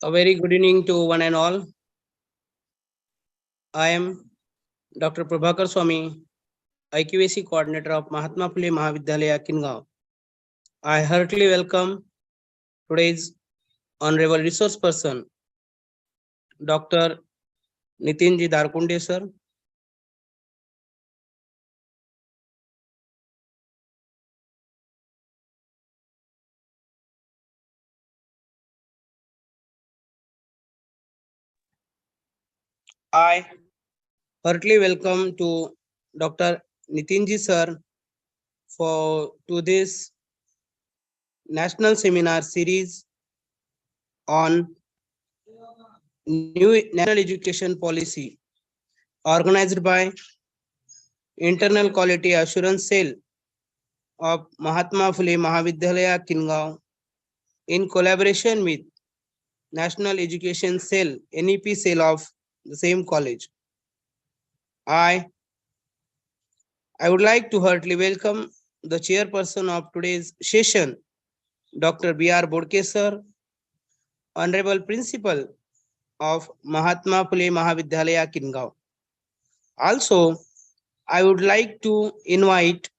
A very good evening to one and all. I am Dr. Prabhakar Swami, IQAC coordinator of Mahatma Phule Mahavidyalaya, Kingaon. I heartily welcome today's honorable resource person, Dr. Nitinji Darkunde sir. I heartily welcome to Dr. Nitinji sir to this national seminar series on new national education policy organized by Internal Quality Assurance Cell of Mahatma Phule Mahavidyalaya, Kingaon, in collaboration with National Education Cell, NEP cell of the same college. I would like to heartily welcome the chairperson of today's session, Dr. B.R. Bodke sir, Honorable Principal of Mahatma Phule Mahavidyalaya, Kingaon. Also, I would like to invite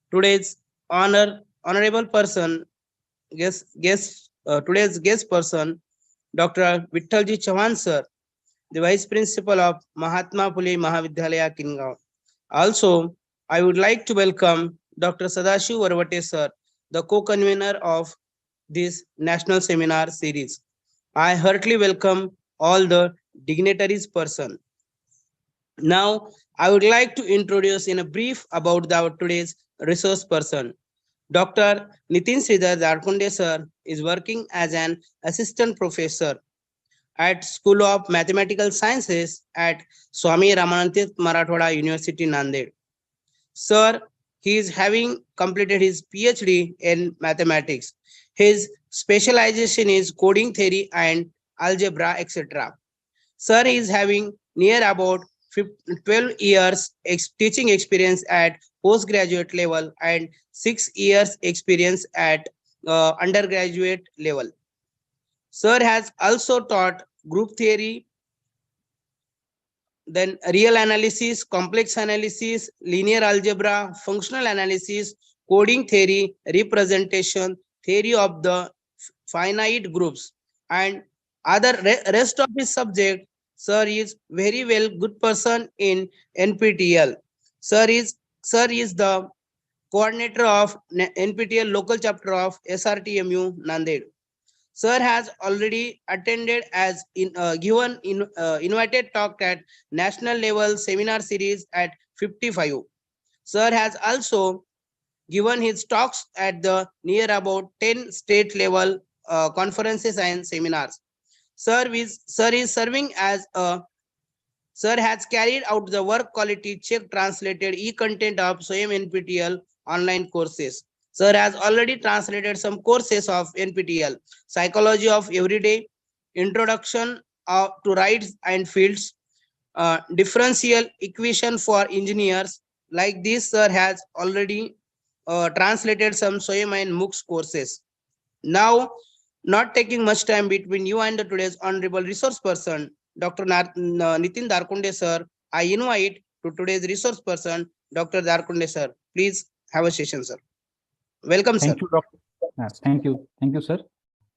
today's honorable person, today's guest person, Dr. Vittalji Chauhan sir, the Vice Principal of Mahatma Phule Mahavidyalaya, Kingaon. Also, I would like to welcome Dr. Sadashiv Varvate sir, the co-convener of this national seminar series. I heartily welcome all the dignitaries person. Now, I would like to introduce in a brief about today's resource person. Dr. Nitin Sridhar Darkunde sir is working as an assistant professor at School of Mathematical Sciences at Swami Ramanatith Marathwada University, Nanded. Sir, he is having completed his PhD in mathematics. His specialization is coding theory and algebra, etc. Sir is having near about 12 years teaching experience at postgraduate level and 6 years experience at undergraduate level. Sir has also taught group theory, then real analysis, complex analysis, linear algebra, functional analysis, coding theory, representation, theory of the finite groups, and other rest of his subject. Sir is very well good person in NPTEL. Sir is the coordinator of NPTEL local chapter of SRTMU Nanded. Sir has already attended as invited talk at national level seminar series at 55. Sir has also given his talks at the near about 10 state level conferences and seminars. Sir is serving as a Sir has carried out the work quality check translated e-content of SWAYAM NPTEL online courses. Sir has already translated some courses of NPTEL, Psychology of Everyday, Introduction to Rights and Fields, Differential Equation for Engineers. Like this, Sir has already translated some SWAYAM and MOOCs courses. Now, not taking much time between you and today's honorable resource person, Dr. Nitin Darkunde sir, I invite to today's resource person, Dr. Darkunde sir. Please have a session, sir. Welcome, sir. Thank you, Doctor. Yes, thank you, sir.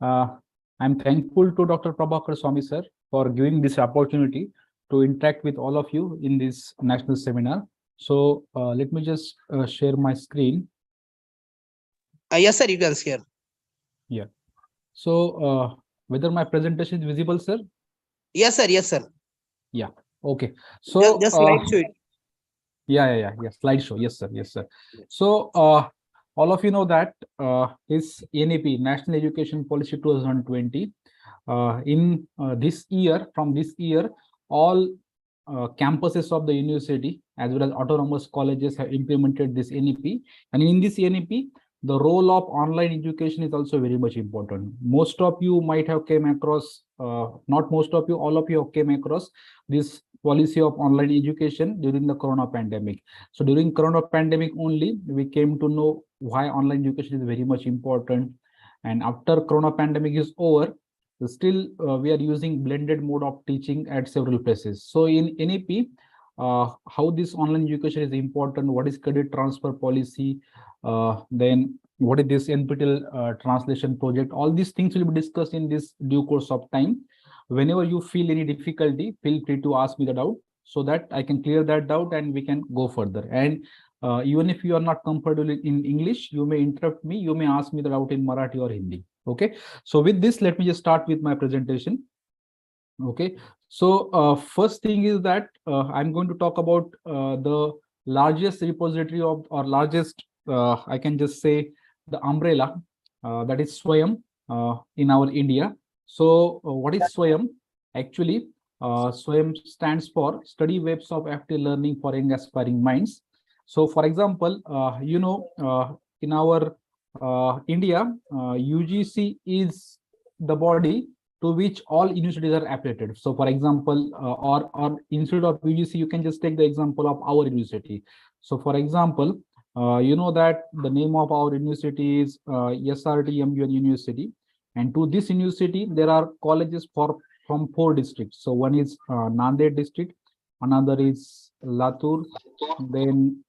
I'm thankful to Dr. Prabhakar Swami sir for giving this opportunity to interact with all of you in this national seminar. So let me just share my screen. Yes, sir, you can share. Yeah. So whether my presentation is visible, sir? Yes, sir. Yes, sir. Yeah. Okay. So just slideshow. Yeah. Slideshow. Yes, sir. Yes, sir. So all of you know that is NEP, National Education Policy 2020. In this year, from this year, all campuses of the university as well as autonomous colleges have implemented this NEP. And in this NEP, the role of online education is also very much important. Most of you might have came across, not most of you, all of you have came across this policy of online education during the corona pandemic. So during corona pandemic only, we came to know why online education is very much important. And after corona pandemic is over, still we are using blended mode of teaching at several places. So in NEP, how this online education is important, what is credit transfer policy, then what is this NPTEL translation project, all these things will be discussed in this due course of time. Whenever you feel any difficulty, feel free to ask me the doubt so that I can clear that doubt and we can go further. And even if you are not comfortable in English, you may interrupt me, you may ask me the doubt in Marathi or Hindi. Okay, so with this, let me just start with my presentation. Okay, so first thing is that I'm going to talk about the largest repository of, or largest, I can just say the umbrella, that is Swayam in our India. So what is Swayam? Actually, Swayam stands for Study Webs of Active Learning for Young Aspiring Minds. So for example, in our India, UGC is the body to which all universities are affiliated. So for example, or instead of UGC, you can just take the example of our university. So for example, you know that the name of our university is SRTMUN University. And to this university, there are colleges from 4 districts. So one is Nanded district, another is Latur, then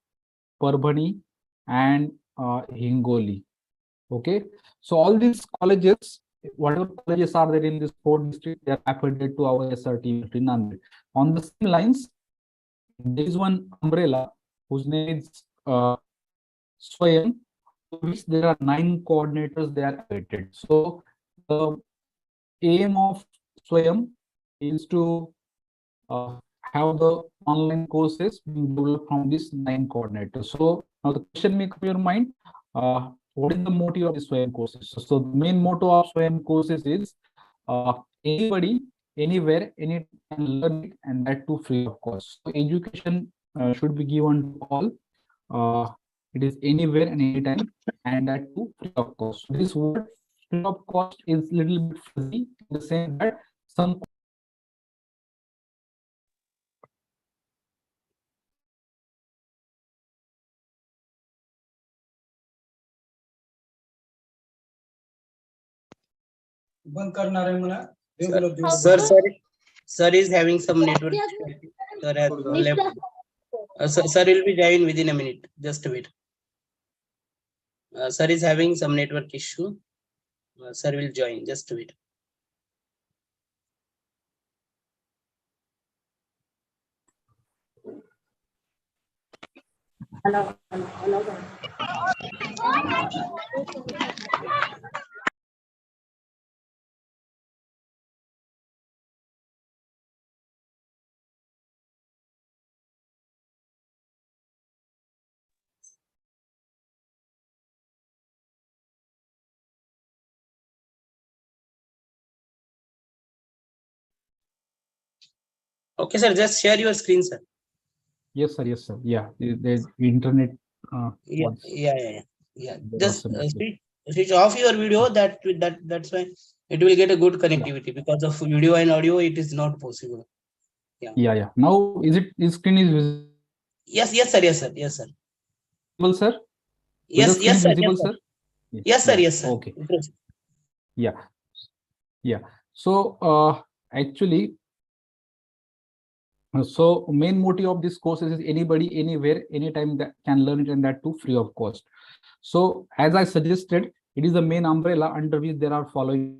Parbhani, and Hingoli. Okay, so all these colleges, whatever colleges are there in this 4 districts, they are affiliated to our SRT in Nanded. On the same lines, there is one umbrella whose name is Swayam, to which there are 9 coordinators they are affiliated. So the aim of Swayam is to have the online courses being developed from these 9 coordinators. So now the question may come to your mind, what is the motive of the Swayam courses? So the main motto of Swayam courses is anybody, anywhere, any can learn it, and that too free of cost. So education should be given to all. It is anywhere and anytime, and that too free of cost. This word free of cost is little bit fuzzy in the sense that some Sir is having some network issue. Sir has left. Sir will be joined within a minute. Just wait. Sir is having some network issue. Sir will join. Just wait. Okay, sir. Just share your screen, sir. yes, sir. Yes, sir. Yeah, the internet. Yeah. Just switch off your video. That's why it will get a good connectivity. Because of video and audio, it is not possible. Yeah. Now, is screen is visible, Yes, sir. sir? Yes, Screen is sir. visible, sir? Yes, sir. Okay. Yeah. So, actually, so main motive of this courses is anybody, anywhere, anytime that can learn it, and that too free of cost. So, as I suggested, it is the main umbrella under which there are following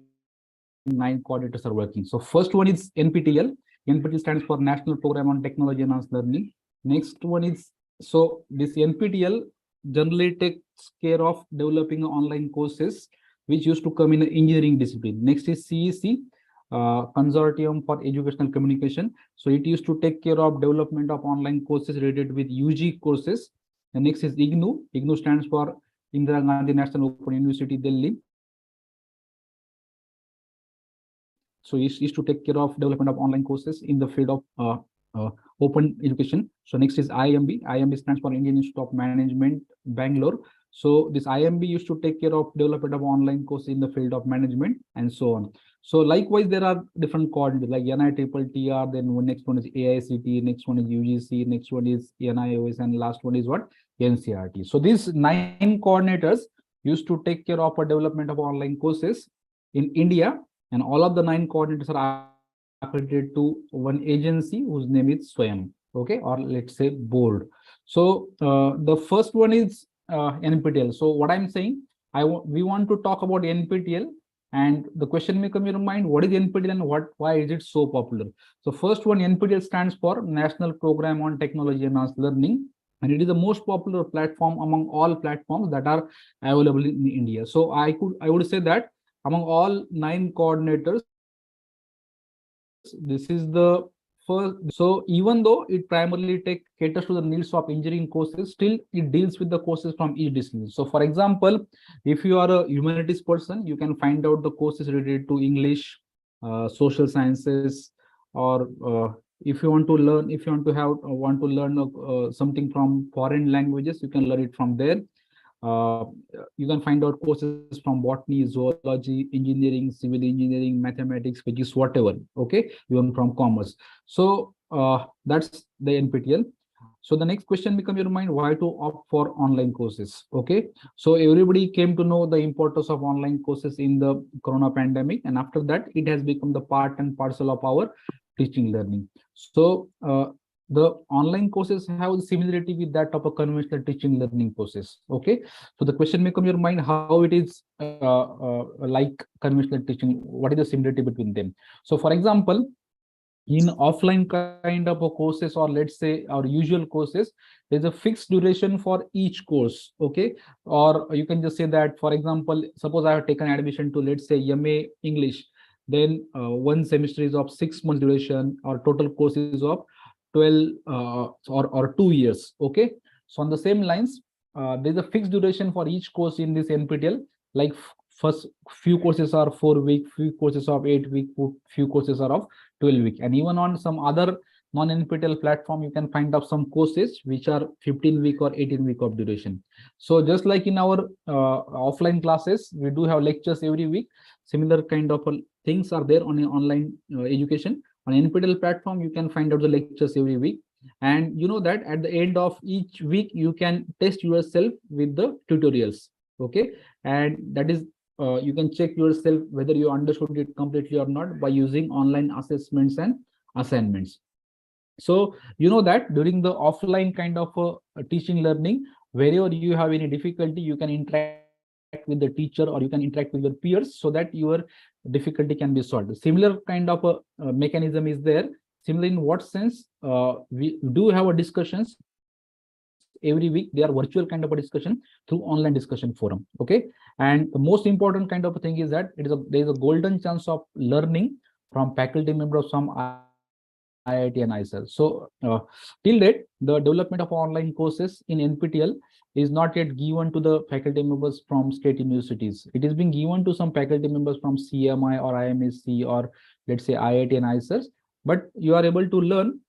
9 coordinators are working. So first one is NPTEL. NPTEL stands for National Program on Technology Enhanced Learning. Next one is, so this NPTEL generally takes care of developing online courses which used to come in the engineering discipline. Next is CEC, Consortium for Educational Communication. So it used to take care of development of online courses related with UG courses. And next is IGNU. IGNU stands for Indira Gandhi National Open University, Delhi. So it used to take care of development of online courses in the field of open education. So next is IMB. IMB stands for Indian Institute of Management, Bangalore. So this IMB used to take care of development of online courses in the field of management and so on. So likewise, there are different coordinates like NITTR, then next one is AICT, next one is UGC, next one is NIOS, and last one is what? NCRT. So these 9 coordinators used to take care of a development of online courses in India and all of the 9 coordinators are accredited to one agency whose name is Swayam, okay, or let's say board. So the first one is NPTEL. So what I'm saying, we want to talk about NPTEL, and the question may come in your mind, what is NPTEL and why is it so popular? So first one, NPTEL stands for National Program on Technology Enhanced Learning, and it is the most popular platform among all platforms that are available in India. So I would say that among all 9 coordinators, this is the first. So even though it primarily caters to the needs of engineering courses, still it deals with the courses from each discipline. So for example, if you are a humanities person, you can find out the courses related to English, social sciences, or if you want to learn, if you want to have want to learn something from foreign languages, you can learn it from there. uh, you can find out courses from botany, zoology, engineering, civil engineering, mathematics, physics, whatever. Okay, even from commerce. So that's the NPTEL. So the next question becomes your mind, why to opt for online courses? Okay, so everybody came to know the importance of online courses in the corona pandemic, and after that it has become the part and parcel of our teaching learning. So the online courses have similarity with that of a conventional teaching learning process. Okay, so the question may come your mind, how it is like conventional teaching, what is the similarity between them? So for example, in offline kind of a courses, or let's say our usual courses, there's a fixed duration for each course. Okay, or you can just say that, for example, suppose I have taken admission to, let's say, MA English, then one semester is of 6 months duration, or total course is of 12 or 2 years. Okay, so on the same lines, there's a fixed duration for each course in this NPTEL. Like first few courses are 4 week, few courses of 8 week, few courses are of 12 week, and even on some other non-NPTEL platform, you can find out some courses which are 15 week or 18 week of duration. So just like in our offline classes, we do have lectures every week. Similar kind of things are there on an online education. On NPTEL platform, you can find out the lectures every week, and you know that at the end of each week you can test yourself with the tutorials. Okay, and that is you can check yourself whether you understood it completely or not by using online assessments and assignments. So you know that during the offline kind of teaching learning, wherever you have any difficulty, you can interact with the teacher, or you can interact with your peers, so that your difficulty can be solved. Similar kind of a mechanism is there. Similar in what sense? We do have a discussions every week. They are virtual kind of a discussion through online discussion forum. Okay, and the most important kind of a thing is that there is a golden chance of learning from faculty members from IIT and ISL. So till date, the development of online courses in NPTEL is not yet given to the faculty members from state universities. It is being given to some faculty members from CMI or IMSC, or let's say IIT and ISL. But you are able to learn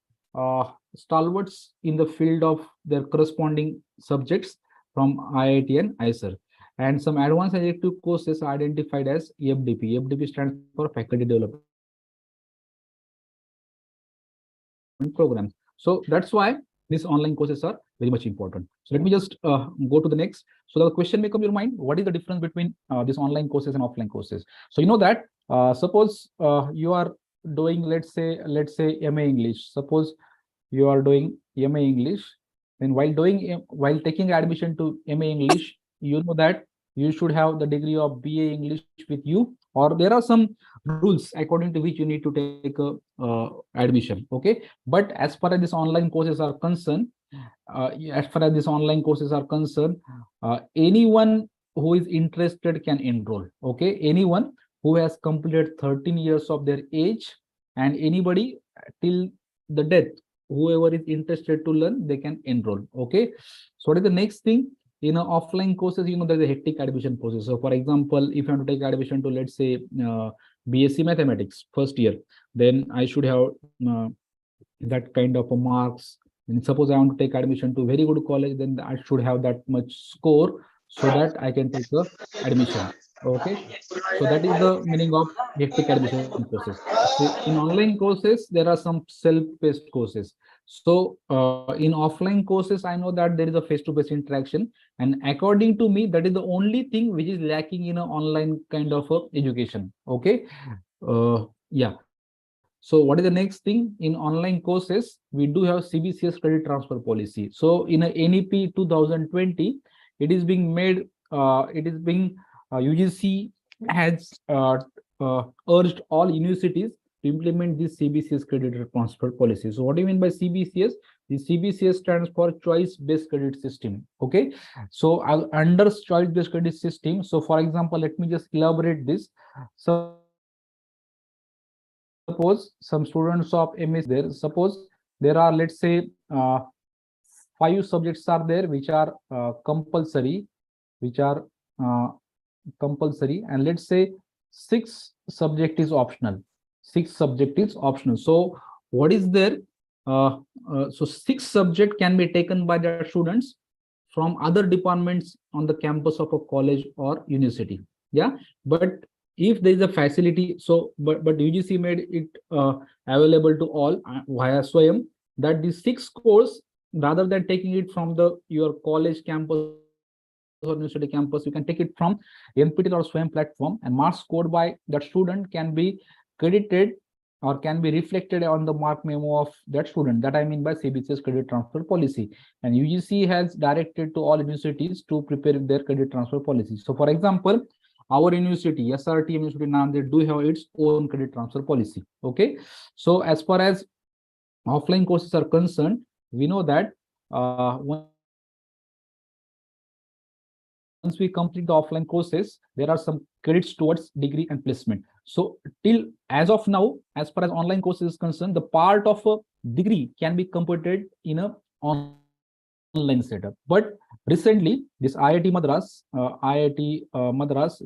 stalwarts in the field of their corresponding subjects from IIT and ISL. And some advanced elective courses are identified as FDP. FDP stands for Faculty Development Program. So that's why these online courses are very much important. So let me just go to the next. So the question may come your mind, what is the difference between this online courses and offline courses? So you know that suppose you are doing, let's say MA English. Suppose you are doing MA English, then while taking admission to MA English, you know that you should have the degree of BA English with you, or there are some rules according to which you need to take a admission. Okay, but as far as these online courses are concerned, anyone who is interested can enroll. Okay, anyone who has completed 13 years of their age, and anybody till the death, whoever is interested to learn, they can enroll. Okay, so what is the next thing? In offline courses, you know, there's a hectic admission process. So for example, if you want to take admission to, let's say, BSc mathematics first year, then I should have that kind of a marks. And suppose I want to take admission to very good college, then I should have that much score so that I can take the admission. Okay, so that is the meaning of hectic admission process. So in online courses, there are some self-paced courses. So in offline courses, I know that there is a face-to-face interaction, and according to me, that is the only thing which is lacking in an online kind of education. Okay, Yeah. So what is the next thing in online courses? We do have CBCS credit transfer policy. So in a NEP 2020, it is being made. It is being UGC has urged all universities to implement this CBCS credit transfer policy. So what do you mean by CBCS? The CBCS stands for Choice Based Credit System. Okay. So under Choice Based Credit System. So for example, let me just elaborate this. Suppose some students of MSc there. Suppose there are, let's say, 5 subjects are there which are compulsory, which are uh, compulsory, and let's say 6 subject is optional. 6 subject is optional. So what is there? So 6 subject can be taken by the students from other departments on the campus of a college or university. Yeah, but if there is a facility, so but UGC made it available to all via Swayam, that the 6 course, rather than taking it from the your college campus or university campus, you can take it from NPTEL or Swayam platform, and marks scored by that student can be credited or can be reflected on the mark memo of that student. That I mean by CBCS credit transfer policy. And UGC has directed to all universities to prepare their credit transfer policy. So for example, our university, SRT University Nanded, do have its own credit transfer policy. Okay. So as far as offline courses are concerned, we know that once we complete the offline courses, there are some credits towards degree and placement. So till as of now, as far as online courses is concerned, the part of a degree can be completed in a online setup. But recently, this IIT Madras,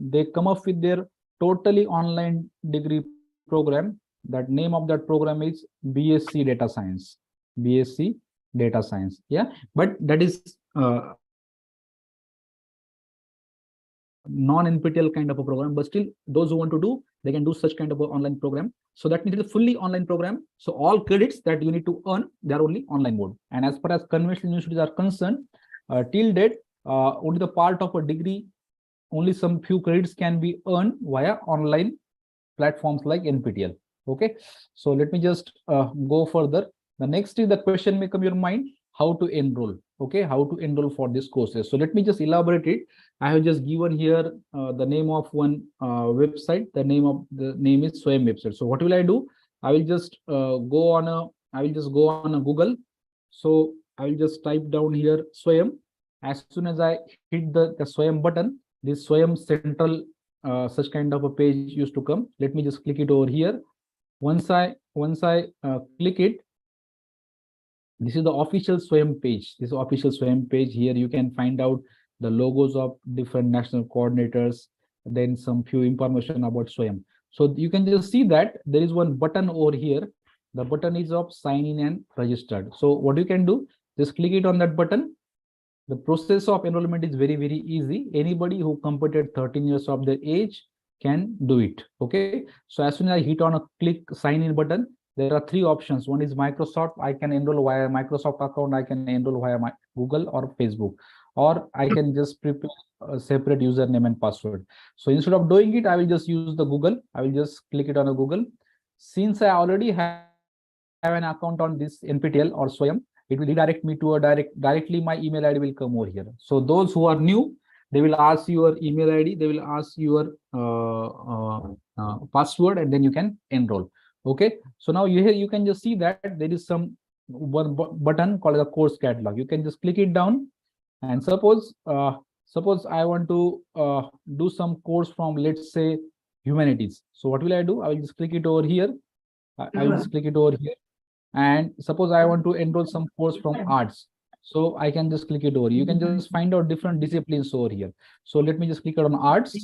they come up with their totally online degree program. That name of that program is BSc Data Science. BSc Data Science. Yeah, but that is non-NPTEL kind of a program. But still, those who want to do, they can do such kind of an online program. So that means it is a fully online program. So all credits that you need to earn, they are only online mode. And as far as conventional universities are concerned, till date, only the part of a degree, only some few credits can be earned via online platforms like NPTEL. Okay, so let me just go further. The next is the question may come your mind, how to enroll. Okay, how to enroll for these courses. So let me just elaborate it. I have just given here the name of one website. The name is Swayam website. So what will I do? I will just go on a Google. So I will just type down here Swayam. As soon as I hit the Swayam button, this Swayam central such kind of a page used to come. Let me just click it over here. Once I click it, this is the official Swayam page. This is official Swayam page. Here you can find out the logos of different national coordinators, then some few information about Swayam. So you can just see that there is one button over here. The button is of sign in and registered. So what you can do, just click it on that button. The process of enrollment is very, very easy. Anybody who completed 13 years of their age can do it. Okay. So as soon as I hit on a click sign in button, there are 3 options. One is Microsoft. I can enroll via Microsoft account. I can enroll via my Google or Facebook, or I can just prepare a separate username and password. So instead of doing it, I will just use the Google. I will just click it on a Google. Since I already have an account on this NPTEL or Swayam, it will redirect me to a directly my email ID will come over here. So those who are new, they will ask your email ID, they will ask your password, and then you can enroll. Okay, so now here you can just see that there is some one button called the course catalog. You can just click it down, and suppose I want to do some course from, let's say, humanities. So what will I do? I will just click it over here. I will just click it over here. And suppose I want to enroll some course from arts. So I can just click it over. You can just find out different disciplines over here. So let me just click on arts.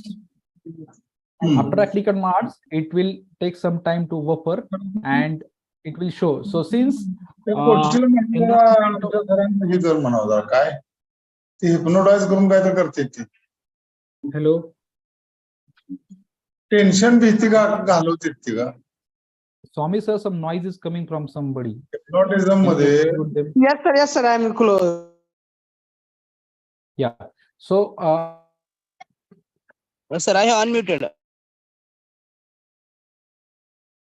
After I click on arts, it will take some time to buffer and it will show. So since hello, tension भीती घालवते ती का Swami sir, some noise is coming from somebody. hypnotism मध्ये Yes, sir, I am close. Yeah. So Sir, I have unmuted.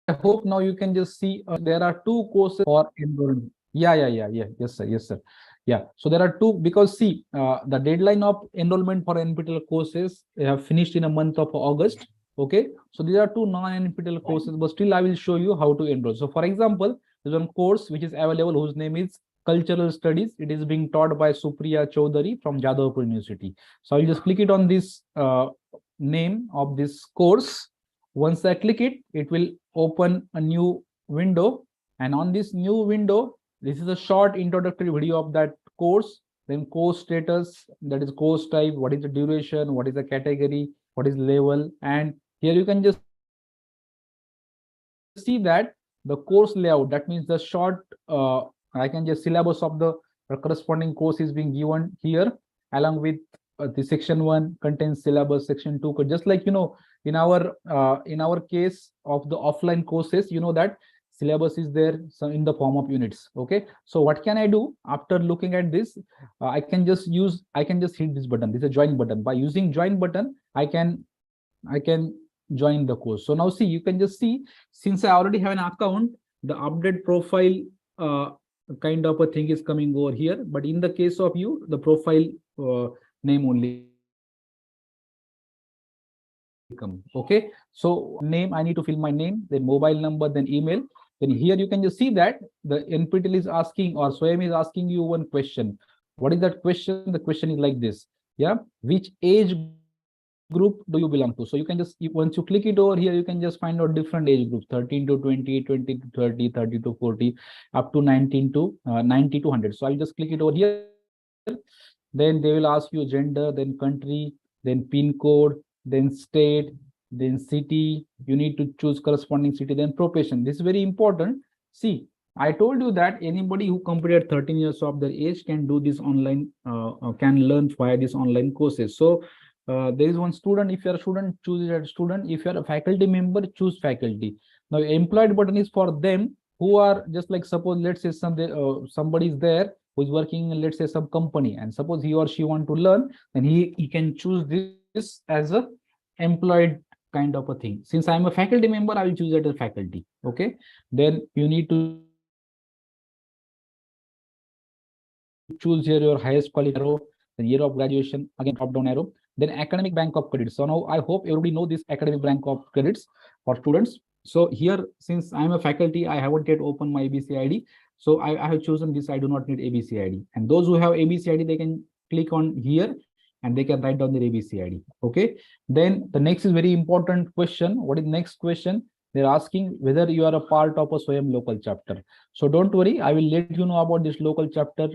I hope now you can just see there are two courses for enrollment. Yeah. Yes, sir. Yes, sir. Yeah. So there are two because see, the deadline of enrollment for NPTEL courses have finished in a month of August. Okay. So these are two non-NPTEL courses, but still I will show you how to enroll. So for example, there's one course which is available whose name is Cultural Studies. It is being taught by Supriya Chaudhary from Jadavpur University. So I'll just click it on this name of this course. Once I click it, it will open a new window. And on this new window, this is a short introductory video of that course. Then course status, that is course type, what is the duration, what is the category, what is level. And here you can just see that the course layout, that means the short, I can just syllabus of the corresponding course is being given here, along with the section 1 contains syllabus, section 2, just like, in our case of the offline courses, that syllabus is there, so in the form of units. Okay, so what can I do after looking at this? I can just hit this button. This is a join button. By using join button, I can join the course. So now see, you can just see, since I already have an account, the update profile kind of a thing is coming over here. But in the case of you, the profile name only come. Okay, so name, I need to fill my name, then mobile number, then email. Then here you can just see that the NPTEL is asking, or SWAYAM is asking you one question. What is that question? The question is like this. Yeah, which age group do you belong to? So you can just, once you click it over here, you can just find out different age groups: 13 to 20, 20 to 30, 30 to 40, up to 19 to 90 to 100. So I'll just click it over here. Then they will ask you gender, then country, then pin code, then state, then city. You need to choose corresponding city, then profession. This is very important. See, I told you that anybody who completed 13 years of their age can do this online, can learn via these online courses. So there is one student. If you're a student, choose it as student. If you're a faculty member, choose faculty. Now employed button is for them who are just like, suppose let's say somebody is there who is working in, let's say, some company, and suppose he or she want to learn, then he can choose this as a employed kind of a thing. Since I'm a faculty member, I will choose it as faculty. Okay, then you need to choose here your highest qualification, the year of graduation, again drop down arrow, then academic bank of credits. So now I hope everybody know this academic bank of credits for students. So here, since I'm a faculty, I haven't yet opened my ABC ID. So I have chosen this. I do not need ABC ID. And those who have ABC ID, they can click on here and they can write down their ABC ID. Okay. Then the next is very important question. What is the next question? They're asking whether you are a part of a SWAYAM local chapter. So don't worry, I will let you know about this local chapter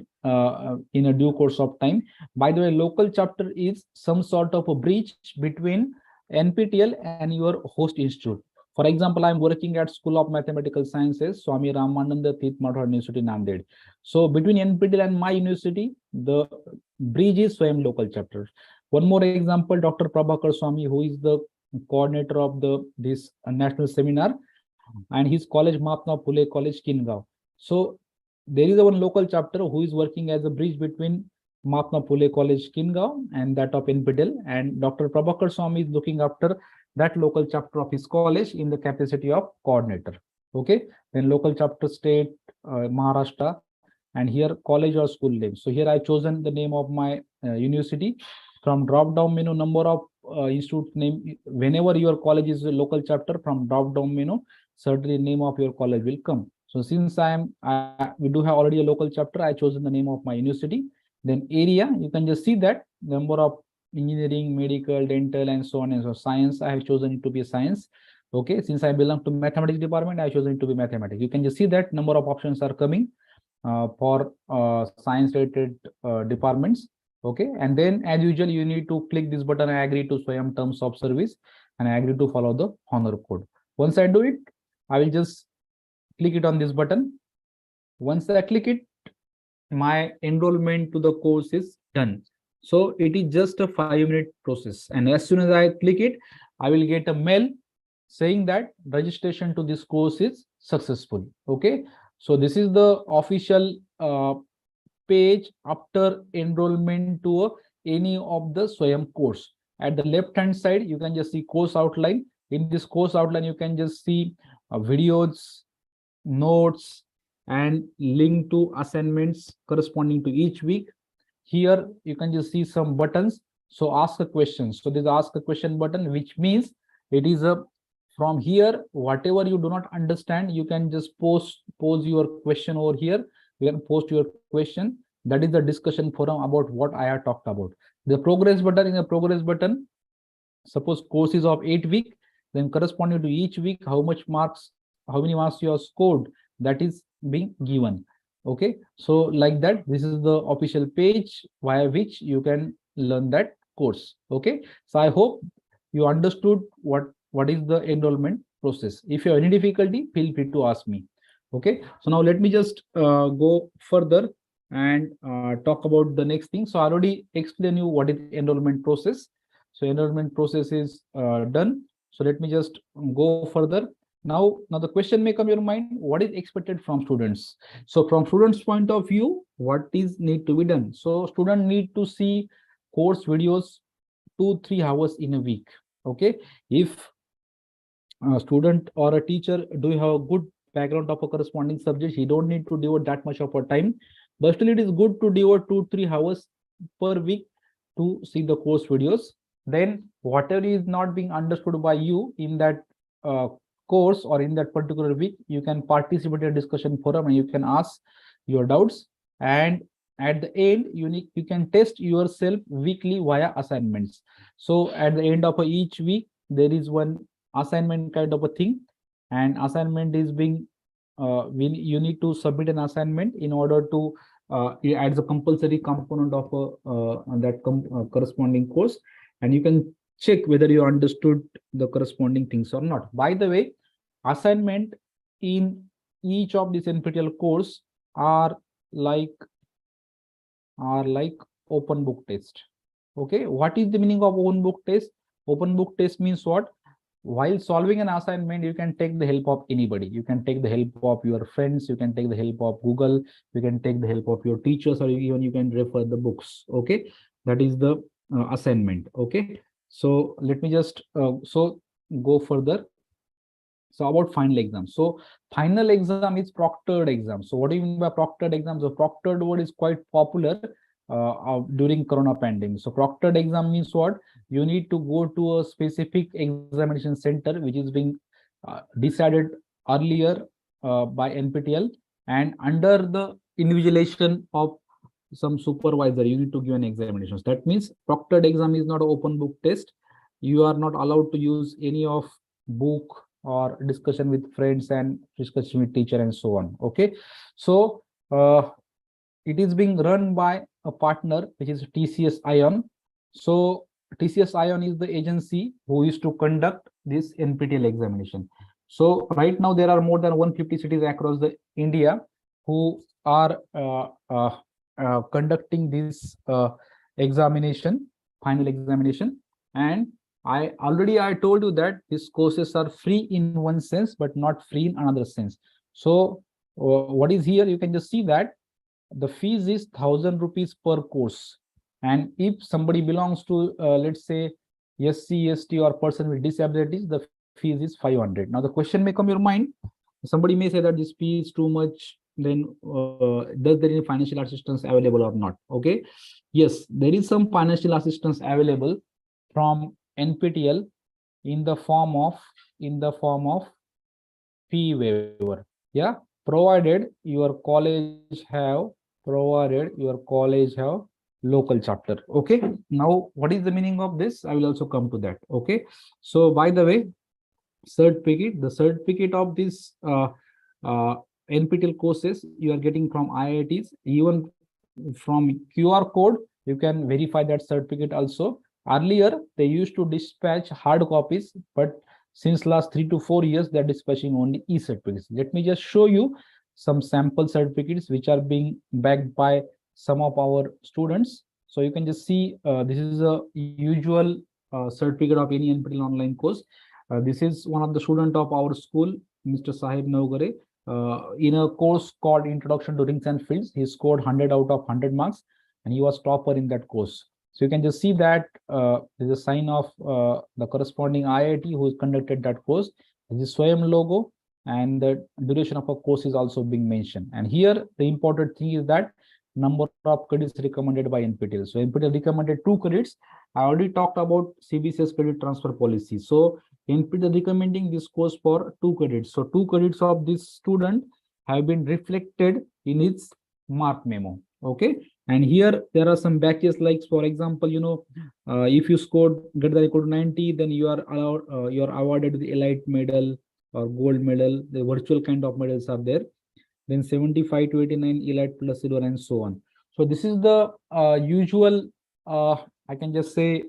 in a due course of time. By the way, local chapter is some sort of a bridge between NPTEL and your host institute. For example, I'm working at School of Mathematical Sciences, Swami Ramananda Tirth Mathur University, Nanded. So between NPTEL and my university, the bridge is SWAYAM local chapter. One more example, Dr. Prabhakar Swami, who is the coordinator of this national seminar, and his college Mahatma Phule College, Kingaon. So there is a one local chapter who is working as a bridge between Mahatma Phule College, Kingaon, and that of NPTEL. And Dr. Prabhakar Swami is looking after that local chapter of his college in the capacity of coordinator. Okay, then local chapter state, Maharashtra, and here college or school name. So here I chosen the name of my university. From drop down menu, number of institute name, whenever your college is a local chapter, from drop down menu, certainly name of your college will come. So since we do have already a local chapter, I chosen the name of my university. Then area, you can just see that number of engineering, medical, dental, and so on and so. Science, I have chosen it to be science. Okay, since I belong to mathematics department, I have chosen it to be mathematics. You can just see that number of options are coming for science related departments. Okay, and then as usual, you need to click this button. I agree to SWAYAM terms of service, and I agree to follow the honor code. Once I do it, I will just click it on this button. Once I click it, my enrollment to the course is done. So it is just a 5-minute process. And as soon as I click it, I will get a mail saying that registration to this course is successful. Okay, so this is the official page after enrollment to any of the SWAYAM course. At the left hand side, you can just see course outline. In this course outline, you can just see videos, notes, and link to assignments corresponding to each week. Here you can just see some buttons. So ask a question. So this ask a question button, which means it is a from here, whatever you do not understand, you can just pose your question over here. You can post your question. That is the discussion forum about what I have talked about. The progress button is a progress button. Suppose course is of 8 weeks, then corresponding to each week, how many marks you have scored, that is being given. Okay, so like that, this is the official page via which you can learn that course. Okay, so I hope you understood what is the enrollment process. If you have any difficulty, feel free to ask me. Okay, so now let me just go further and talk about the next thing. So I already explained you what is enrollment process. So enrollment process is done. So let me just go further. Now the question may come your mind, what is expected from students? So from students point of view, what is need to be done? So student need to see course videos 2-3 hours in a week. Okay, if a student or a teacher do have a good background of a corresponding subject, he don't need to devote that much of a time, but still it is good to devote 2-3 hours per week to see the course videos. Then whatever is not being understood by you in that course or in that particular week, you can participate in a discussion forum and you can ask your doubts. And at the end, you can test yourself weekly via assignments. So at the end of each week, there is one assignment kind of a thing, and assignment is being you need to submit an assignment in order to adds a compulsory component of that corresponding course, and you can check whether you understood the corresponding things or not. By the way, assignment in each of these NPTEL course are like open book test. Okay, what is the meaning of open book test? Open book test means what? While solving an assignment, you can take the help of anybody. You can take the help of your friends, you can take the help of Google, you can take the help of your teachers, or even you can refer the books. Okay, that is the assignment. Okay, so let me just so go further. So about final exam. So final exam is proctored exam. So what do you mean by proctored exam? So proctored word is quite popular during Corona pandemic. So proctored exam means what? You need to go to a specific examination center, which is being decided earlier by NPTEL, and under the invigilation of some supervisor, you need to give an examination. That means proctored exam is not an open book test. You are not allowed to use any of book or discussion with friends and discussion with teacher and so on. Okay, so it is being run by a partner, which is TCS Ion. So TCS Ion is the agency who is to conduct this NPTEL examination. So right now there are more than 150 cities across the India who are conducting this examination, final examination. And I told you that these courses are free in one sense, but not free in another sense. So what is here? You can just see that the fees is 1,000 rupees per course. And if somebody belongs to, let's say, SC, ST or person with disabilities, the fees is 500. Now the question may come your mind. Somebody may say that this fee is too much. Then does there any financial assistance available or not? Okay. Yes, there is some financial assistance available from NPTEL in the form of fee waiver. Yeah, provided your college have local chapter. Okay, now what is the meaning of this? I will also come to that. Okay, so by the way, the certificate of this NPTEL courses you are getting from IITs, even from QR code you can verify that certificate also. Earlier they used to dispatch hard copies, but since last 3 to 4 years they're dispatching only e-certificates. Let me just show you some sample certificates which are being backed by some of our students. So you can just see this is a usual certificate of any NPTEL online course. This is one of the student of our school, Mr. Sahib Naugare. In a course called Introduction to Rings and Fields, he scored 100 out of 100 marks, and he was topper in that course. So you can just see that there's a sign of the corresponding IIT who has conducted that course. This is Swayam logo, and the duration of a course is also being mentioned. And here the important thing is that number of credits recommended by NPTEL. So NPTEL recommended 2 credits. I already talked about CBCS credit transfer policy. So NPTEL recommending this course for 2 credits. So 2 credits of this student have been reflected in its mark memo. Okay. And here there are some batches, like for example, if you scored greater than or equal to 90, then you are allowed, you are awarded the elite medal or gold medal. The virtual kind of medals are there. Then 75 to 89 elite plus silver and so on. So this is the usual, I can just say,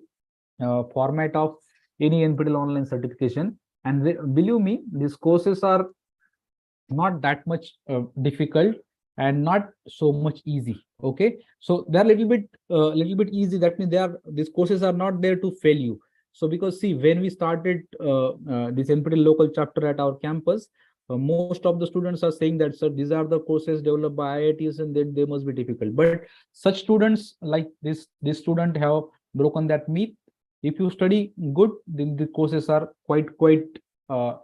format of any NPTEL online certification. And believe me, these courses are not that much difficult and not so much easy. Okay, so they're a little bit easy. That means these courses are not there to fail you. So because see, when we started this NPTEL local chapter at our campus, most of the students are saying that, sir, these are the courses developed by IITs and they must be difficult. But such students like this student have broken that myth. If you study good, then the courses are quite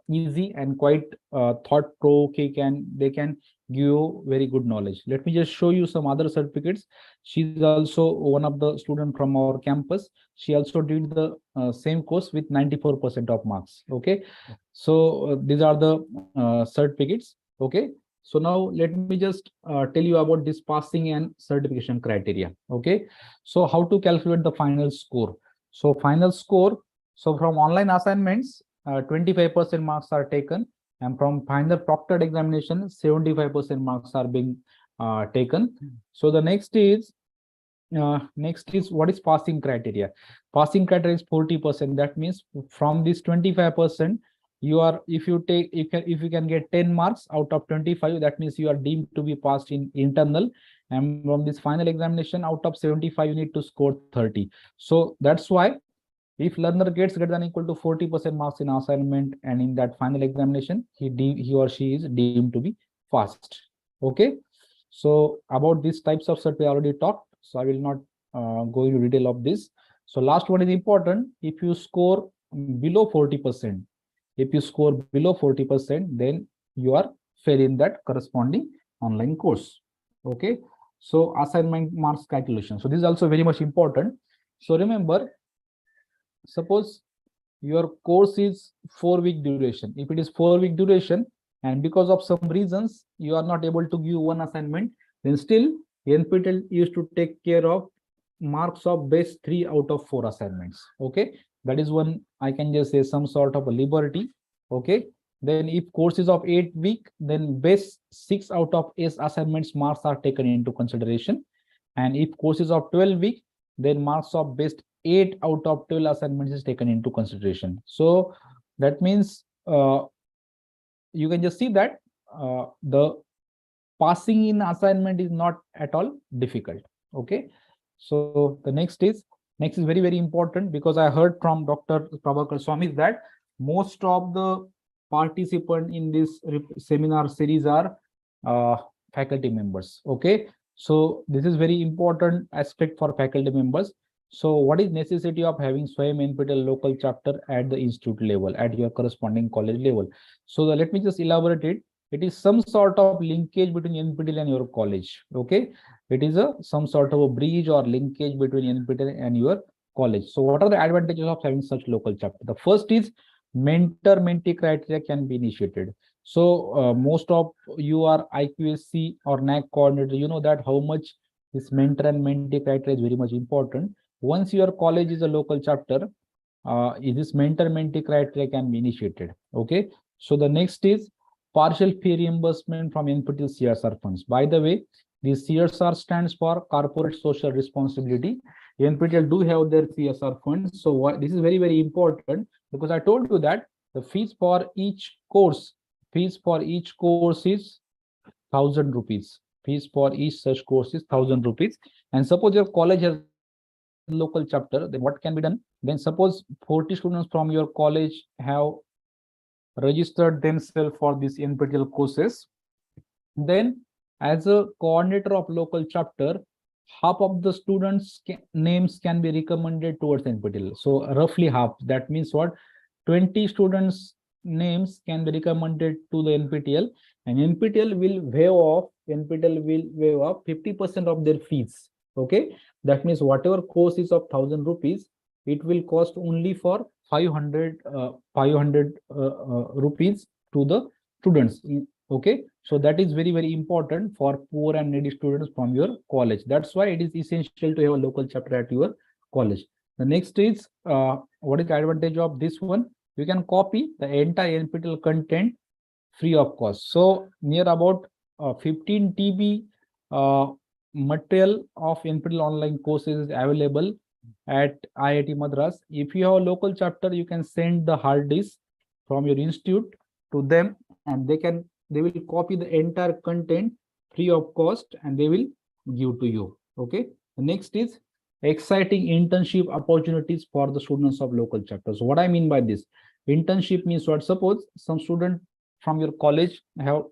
easy and quite thought-provoking, and they can give you very good knowledge. Let me just show you some other certificates. She's also one of the students from our campus. She also did the same course with 94% of marks. Okay, so these are the certificates. Okay, so now let me just tell you about this passing and certification criteria. Okay, so how to calculate the final score? So final score, so from online assignments, 25% marks are taken, and from final proctored examination, 75% marks are being taken. So the next is what is passing criteria? Passing criteria is 40%. That means from this 25%, you are, if you can get 10 marks out of 25, that means you are deemed to be passed in internal. And from this final examination, out of 75, you need to score 30. So that's why if learner gets greater than or equal to 40% marks in assignment and in that final examination, he or she is deemed to be passed. Okay. So about these types of cert we already talked, so I will not go into detail of this. So last one is important. If you score below 40%, then you are fail in that corresponding online course. Okay. So assignment marks calculation. So this is also very much important. So remember, suppose your course is 4-week duration. If it is 4-week duration, and because of some reasons you are not able to give one assignment, then still NPTEL used to take care of marks of best 3 out of 4 assignments. Okay, that is one, I can just say, some sort of a liberty. Okay, then if course is of 8-week, then best 6 out of 8 assignments marks are taken into consideration. And if course is of 12-week, then marks of best 8 out of 12 assignments is taken into consideration. So that means you can just see that the passing in assignment is not at all difficult. Okay, so the next is very important, because I heard from Dr. Prabhakar Swami that most of the participants in this seminar series are faculty members. Okay, so this is very important aspect for faculty members. So what is necessity of having SWAYAM NPTEL local chapter at the institute level, at your corresponding college level? So let me just elaborate it. It is some sort of linkage between NPTEL and your college. Okay, it is some sort of a bridge or linkage between NPTEL and your college. So what are the advantages of having such local chapter? The first is mentor-mentee criteria can be initiated. So most of you are IQSC or NAC coordinator. You know that how much this mentor and mentee criteria is very much important. Once your college is a local chapter, this mentor-mentee criteria can be initiated. Okay, so the next is partial fee reimbursement from NPTEL CSR funds. By the way, the CSR stands for Corporate Social Responsibility. NPTEL do have their CSR funds. So this is very important, because I told you that the fees for each course is 1,000 rupees. Fees for each such course is 1,000 rupees. And suppose your college has local chapter, then what can be done? Then suppose 40 students from your college have registered themselves for these NPTEL courses, then as a coordinator of local chapter, half of the students names can be recommended towards NPTEL. So roughly half. That means what? 20 students names can be recommended to the NPTEL, and NPTEL will waive off 50% of their fees. Okay, that means whatever course is of 1,000 rupees, it will cost only for 500 rupees to the students. Okay, so that is very, very important for poor and needy students from your college. That's why it is essential to have a local chapter at your college. The next is what is the advantage of this one? You can copy the entire NPTEL content free of cost. So near about 15 TB material of NPTEL online courses is available at IIT Madras. If you have a local chapter, you can send the hard disk from your institute to them, and they will copy the entire content free of cost, and they will give to you. Okay. The next is exciting internship opportunities for the students of local chapters. What I mean by this, internship means what? Suppose some student from your college have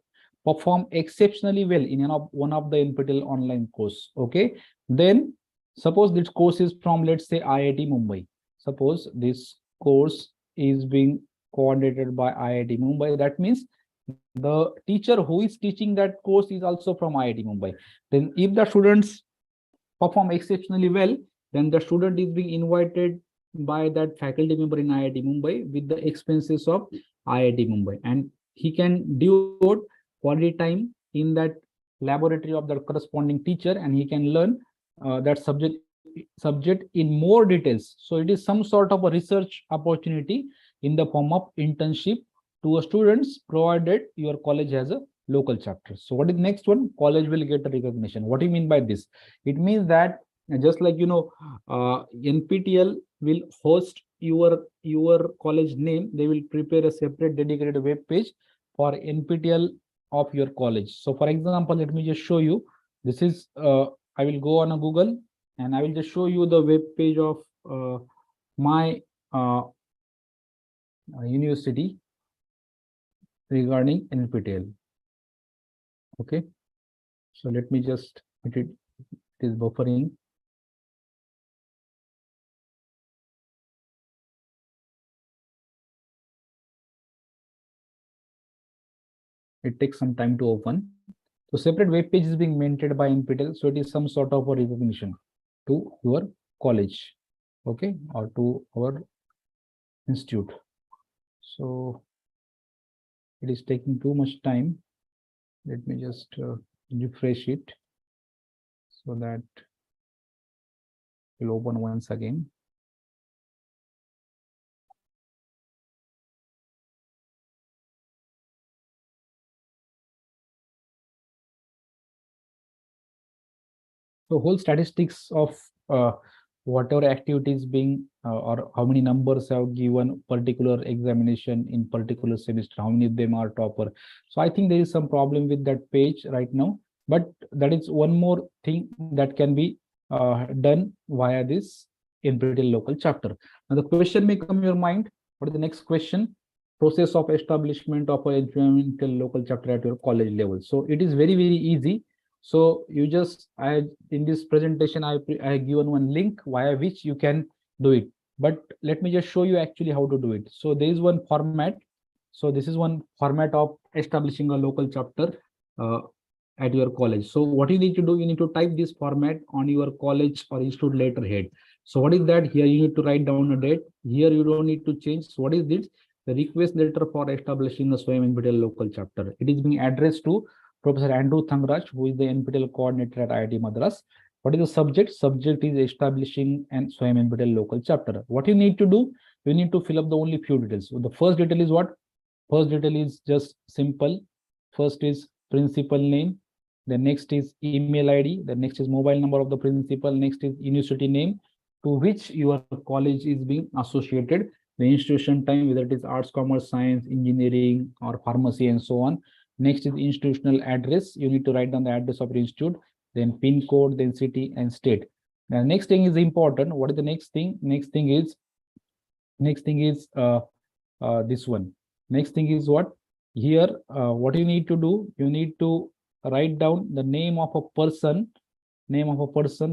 performed exceptionally well in one of the NPTEL online course. Okay, then suppose this course is from, let's say, IIT Mumbai. Suppose this course is being coordinated by IIT Mumbai. That means the teacher who is teaching that course is also from IIT Mumbai. Then if the students perform exceptionally well, then the student is being invited by that faculty member in IIT Mumbai with the expenses of IIT Mumbai, and he can devote quality time in that laboratory of the corresponding teacher, and he can learn that subject in more details. So it is some sort of a research opportunity in the form of internship to a students, provided your college has a local chapter. So what is the next one? College will get a recognition. What do you mean by this? It means that just like NPTEL will host your college name, they will prepare a separate dedicated web page for NPTEL of your college. So for example, let me just show you. This is I will go on a Google, and I will just show you the web page of my university regarding NPTEL. Okay, so let me just it is buffering. It takes some time to open. So separate web page is being maintained by NPTEL. So it is some sort of a recognition to your college, okay, or to our institute. So it is taking too much time. Let me just refresh it so that it will open once again. So whole statistics of whatever activities being or how many numbers have given particular examination in particular semester, how many of them are topper. So I think there is some problem with that page right now, but that is one more thing that can be done via this NPTEL local chapter. Now the question may come in your mind, what is the next question? Process of establishment of a NPTEL local chapter at your college level. So it is very, very easy. So you just, in this presentation, I given one link via which you can do it. But let me just show you actually how to do it. So there is one format. So this is one format of establishing a local chapter at your college. So what you need to do, you need to type this format on your college or institute letterhead. So what is that? Here you need to write down a date. Here you don't need to change. So what is this? The request letter for establishing a SWAYAM NPTEL local chapter. It is being addressed to Professor Andrew Thangraj, who is the NPTEL coordinator at IIT Madras. What is the subject? Subject is establishing and SWAYAM NPTEL local chapter. What you need to do, you need to fill up the only few details. So the first detail is what? First detail is just simple. First is principal name. The next is email ID. The next is mobile number of the principal. Next is university name to which your college is being associated. The institution time, whether it is arts, commerce, science, engineering, or pharmacy, and so on. Next is institutional address. You need to write down the address of your institute, then pin code, then city and state. The next thing is important. What is the next thing? Next thing is this one. Next thing is what? Here, what you need to do, you need to write down the name of a person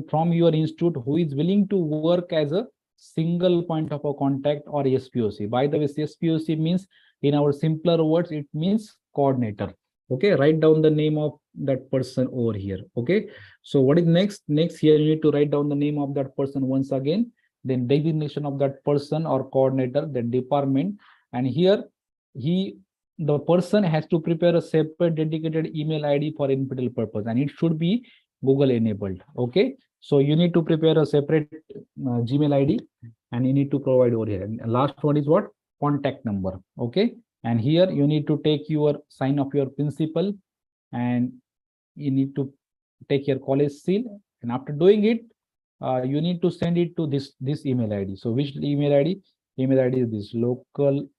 from your institute who is willing to work as a single point of a contact or SPOC. By the way, SPOC means, in our simpler words, it means coordinator. Okay, write down the name of that person over here. Okay, so what is next? Next, here you need to write down the name of that person once again, then designation of that person or coordinator, the department, and here the person has to prepare a separate dedicated email ID for NPTEL purpose, and it should be Google enabled. Okay, so you need to prepare a separate Gmail ID, and you need to provide over here. And last one is what? Contact number. Okay, and here you need to take your sign of your principal, and you need to take your college seal, and after doing it, you need to send it to this email ID. So which email ID? Email ID is this: local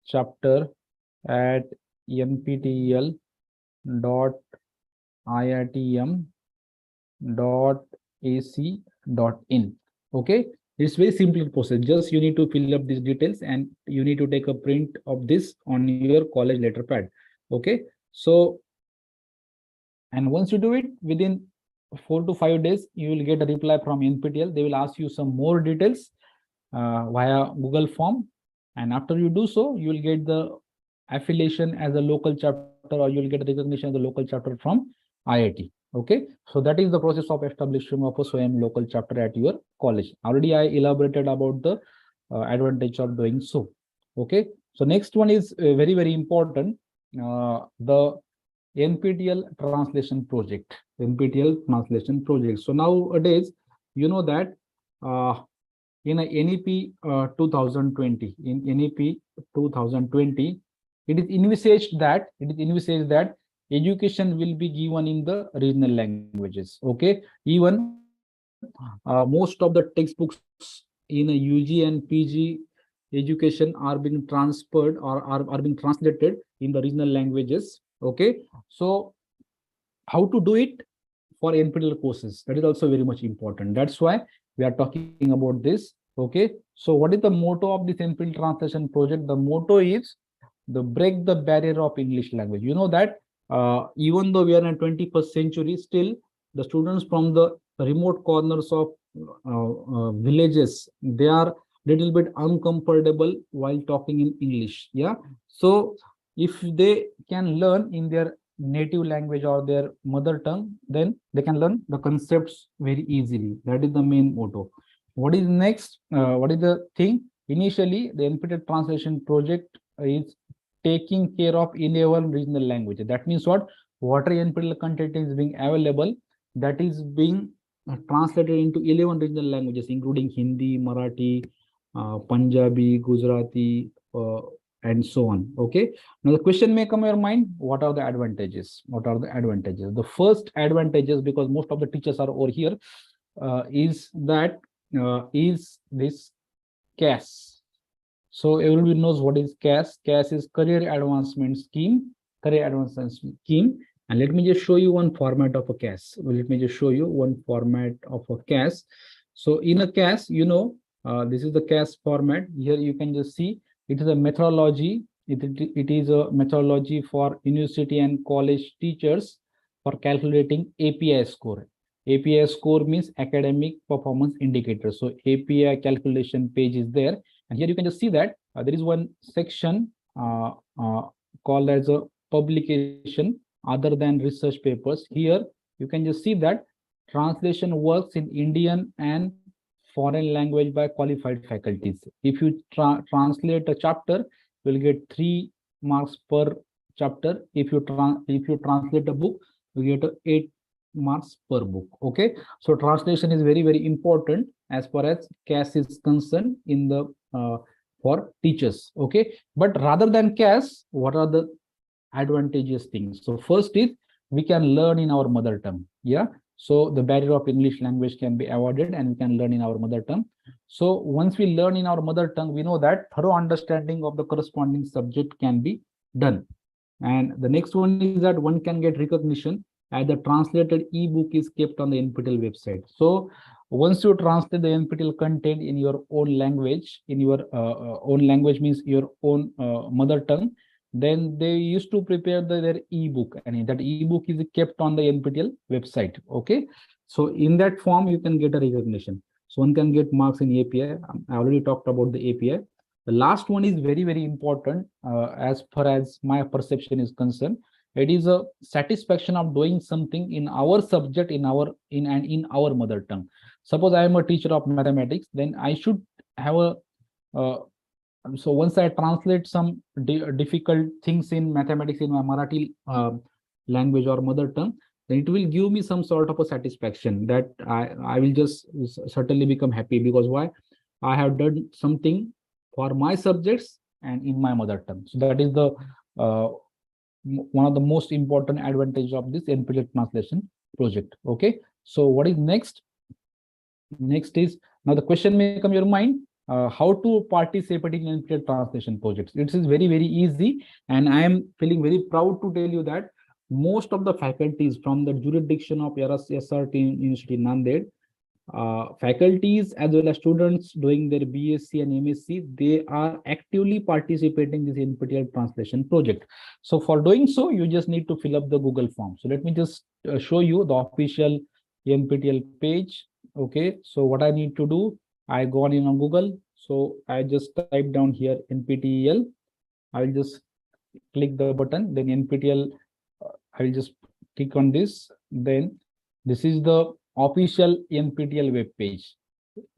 chapter at nptel.iitm.ac.in. Okay, it's very simple process. Just you need to fill up these details, and you need to take a print of this on your college letter pad. Okay, so, and once you do it, within 4 to 5 days, you will get a reply from NPTEL. They will ask you some more details via Google form, and after you do so, you will get the affiliation as a local chapter, or you will get recognition as a local chapter from IIT. Okay, so that is the process of establishing of a SWAYAM local chapter at your college. Already I elaborated about the advantage of doing so. Okay, so next one is very important, the NPTEL translation project. NPTEL translation project. So nowadays, you know that in a NEP 2020, in NEP 2020, it is envisaged that education will be given in the regional languages. Okay, even most of the textbooks in a UG and PG education are being transferred, or are being translated in the regional languages. Okay, so how to do it for NPTEL courses? That is also very much important. That's why we are talking about this. Okay, so what is the motto of this NPTEL translation project? The motto is the break the barrier of English language. You know that even though we are in 21st century, still the students from the remote corners of villages, they are little bit uncomfortable while talking in English. Yeah, so if they can learn in their native language or their mother tongue, then they can learn the concepts very easily. That is the main motto. What is next? What is the thing? Initially, the NPTEL translation project is taking care of 11 regional languages. That means what? Whatever NPTEL content is being available, that is being translated into 11 regional languages, including Hindi, Marathi, Punjabi, Gujarati, and so on. Okay, now the question may come in your mind: what are the advantages? What are the advantages? The first advantages, because most of the teachers are over here, is that is this CAS. So everybody knows what is CAS. CAS is Career Advancement Scheme. Career Advancement Scheme. And let me just show you one format of a CAS. Let me just show you one format of a CAS. So in a CAS, you know, this is the CAS format. Here you can just see it is a methodology. It is a methodology for university and college teachers for calculating API score. API score means Academic Performance Indicator. So API calculation page is there. And here you can just see that there is one section called as a publication other than research papers. Here you can just see that translation works in Indian and foreign language by qualified faculties. If you translate a chapter, you will get 3 marks per chapter. If you translate a book, you get 8 marks per book. Okay, so translation is very important as far as CAS is concerned in the for teachers. Okay, but rather than CAS, what are the advantageous things? So first is we can learn in our mother tongue. Yeah, so the barrier of English language can be avoided, and we can learn in our mother tongue. So once we learn in our mother tongue, we know that thorough understanding of the corresponding subject can be done. And the next one is that one can get recognition as the translated ebook is kept on the NPTEL website. So once you translate the NPTEL content in your own language, in your own language means your own mother tongue, then they used to prepare their ebook, and that ebook is kept on the NPTEL website. Okay, so in that form you can get a recognition. So one can get marks in API. I already talked about the API. The last one is very, very important as far as my perception is concerned. It is a satisfaction of doing something in our subject, in our mother tongue. Suppose I am a teacher of mathematics, then I should have a so once I translate some difficult things in mathematics in my Marathi language or mother tongue, then it will give me some sort of a satisfaction that I will just certainly become happy, because why? I have done something for my subjects and in my mother tongue. So that is the one of the most important advantage of this NPTEL translation project. Okay, so what is next? Next is, now the question may come your mind, how to participate in NPTEL translation projects. It is very, very easy, and I am feeling very proud to tell you that most of the faculties from the jurisdiction of SRT University Nanded, faculties as well as students doing their BSc and MSc, they are actively participating in this NPTEL translation project. So for doing so, you just need to fill up the Google form. So let me just show you the official NPTEL page. Okay, so what I need to do, I go on Google. So I just type down here NPTEL. I will just click the button, then NPTEL. I will just click on this. Then this is the official NPTEL web page.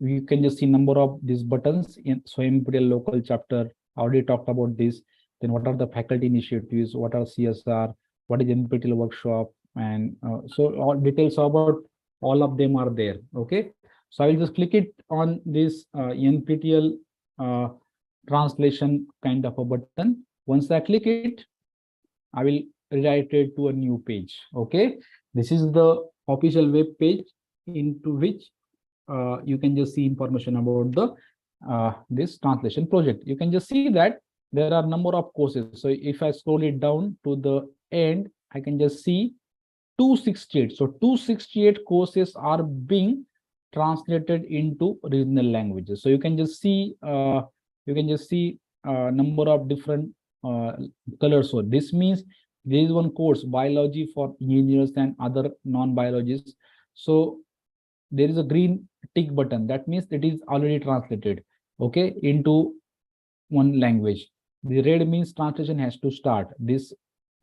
You can just see number of these buttons in so NPTEL local chapter. I already talked about this. Then what are the faculty initiatives? What are CSR? What is NPTEL workshop? And so all details about all of them are there. Okay, so I will just click it on this NPTEL translation kind of a button. Once I click it, I will redirect it to a new page. Okay, this is the official web page into which you can just see information about the this translation project. You can just see that there are number of courses. So if I scroll it down to the end, I can just see 268. So 268 courses are being translated into regional languages. So you can just see number of different colors. So this means there is one course, biology for engineers and other non-biologists. So there is a green tick button. That means it is already translated, okay, into one language. The red means translation has to start. This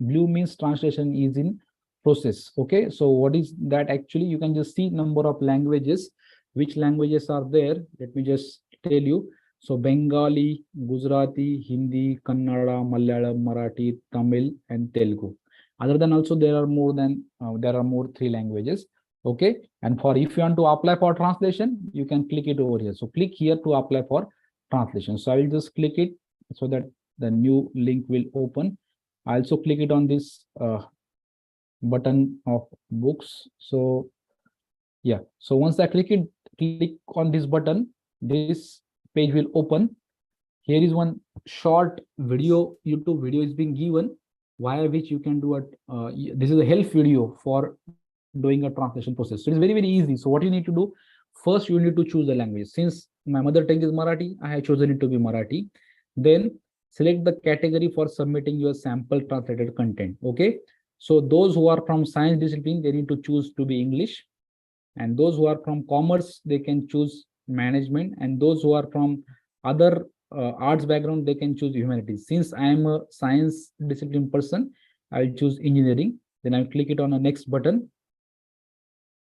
blue means translation is in process. Okay, so what is that actually? You can just see number of languages, which languages are there. Let me just tell you. So Bengali, Gujarati, Hindi, Kannada, Malayalam, Marathi, Tamil, and Telugu. Other than also there are more 3 languages. Okay, and for if you want to apply for translation, you can click it over here. So click here to apply for translation. So I will just click it so that the new link will open. I also click it on this button of books. So yeah, so once I click on this button, this page will open. Here is one short video, YouTube video is being given, via which you can do it. This is a help video for doing a translation process. So it's very, very easy. So what you need to do, first you need to choose the language. Since my mother tongue is Marathi, I have chosen it to be Marathi. Then select the category for submitting your sample translated content. Okay, so those who are from science discipline, they need to choose to be English, and those who are from commerce, they can choose management, and those who are from other arts background, they can choose humanities. Since I am a science discipline person, I'll choose engineering. Then I'll click it on the next button.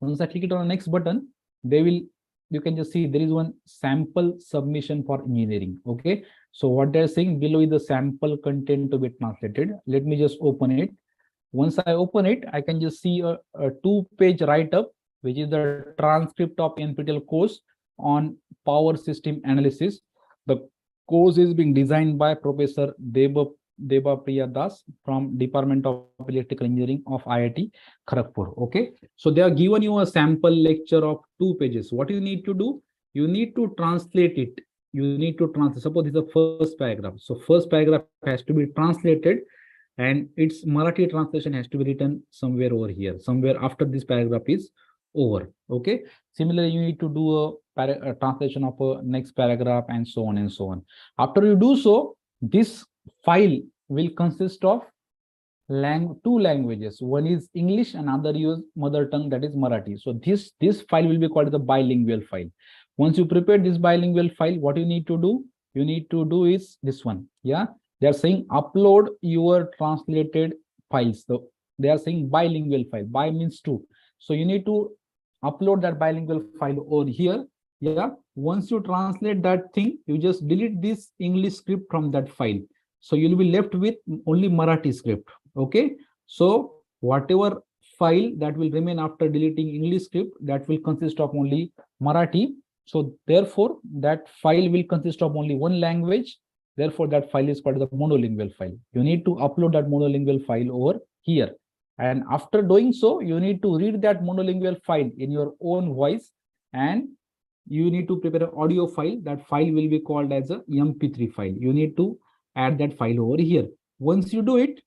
Once I click it on the next button, you can just see there is one sample submission for engineering. Okay, so what they're saying below is the sample content to be translated. Let me just open it. Once I open it, I can just see a 2-page write-up, which is the transcript of NPTEL course on power system analysis. The course is being designed by Professor Debapriya Das from Department of Electrical Engineering of IIT Kharagpur. Okay, so they are given you a sample lecture of 2 pages. What you need to do, you need to translate it. You need to translate. Suppose this is the first paragraph. So first paragraph has to be translated, and its Marathi translation has to be written somewhere over here, somewhere after this paragraph is over. Okay, similarly you need to do a translation of a next paragraph, and so on and so on. After you do so, this file will consist of 2 languages. One is English and other is mother tongue, that is Marathi. So this file will be called the bilingual file. Once you prepare this bilingual file, what you need to do? You need to do is this one. Yeah, they are saying upload your translated files. So they are saying bilingual file. Bi means two. So you need to upload that bilingual file over here. Yeah. Once you translate that thing, you just delete this English script from that file. So you'll be left with only Marathi script. Okay. So whatever file that will remain after deleting English script, that will consist of only Marathi. So therefore, that file will consist of only one language. Therefore, that file is called the monolingual file. You need to upload that monolingual file over here. And after doing so, you need to read that monolingual file in your own voice, and you need to prepare an audio file. That file will be called as a MP3 file. You need to add that file over here. Once you do it,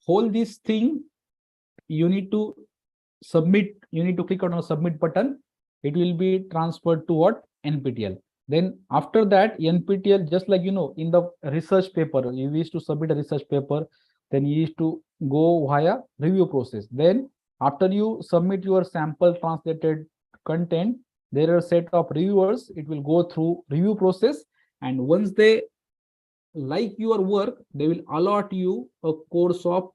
hold this thing, you need to submit, you need to click on a submit button. It will be transferred to what? NPTEL. Then after that, NPTEL, just like in the research paper, you used to submit a research paper, then you used to go via review process. Then after you submit your sample translated content, there are a set of reviewers. It will go through review process, and once they like your work, they will allot you a course of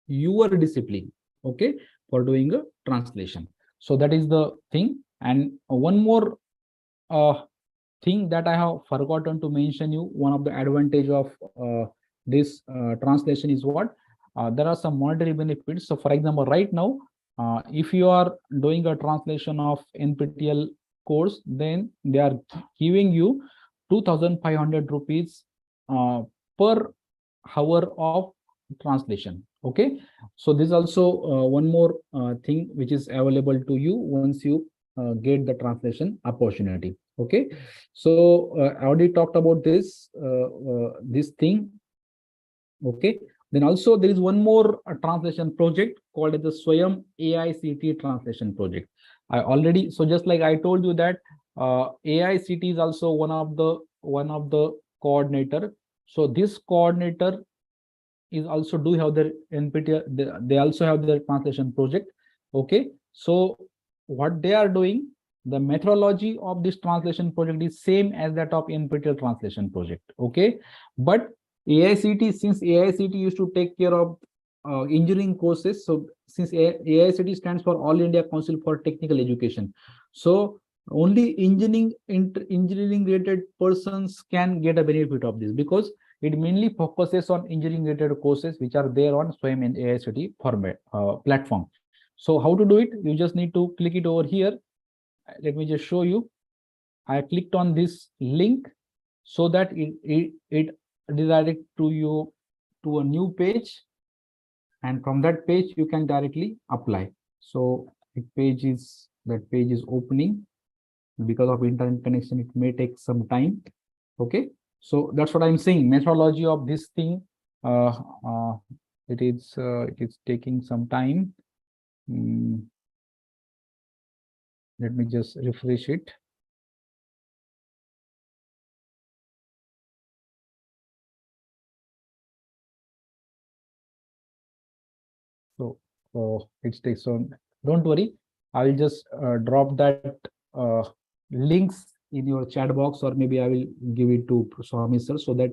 your discipline, okay, for doing a translation. So that is the thing. And one more thing that I have forgotten to mention you, one of the advantage of this translation is what? There are some monetary benefits. So for example, right now, if you are doing a translation of NPTEL course, then they are giving you 2,500 rupees per hour of translation. Okay, so this is also one more thing which is available to you once you get the translation opportunity. Okay, so I already talked about this this thing. Okay, then also there is one more translation project called as the Swayam AICT translation project. I already, so just like I told you that AICT is also one of the coordinator. So this coordinator is also do have their NPTEL, they also have their translation project. Okay, so what they are doing, the methodology of this translation project is same as that of NPTEL translation project. Okay, but AICT, since AICT used to take care of engineering courses, so since AICT stands for All India Council for Technical Education, so only engineering related persons can get a benefit of this, because it mainly focuses on engineering related courses which are there on Swayam and AICT format platform. So how to do it? You just need to click it over here. Let me just show you. I clicked on this link so that it redirect to you to a new page, and from that page you can directly apply. So that page is opening. Because of internet connection, it may take some time. Okay, so that's what I'm saying. Methodology of this thing, it is taking some time. Let me just refresh it. So it takes on. Don't worry, I will just drop that links in your chat box, or maybe I will give it to Swami sir so that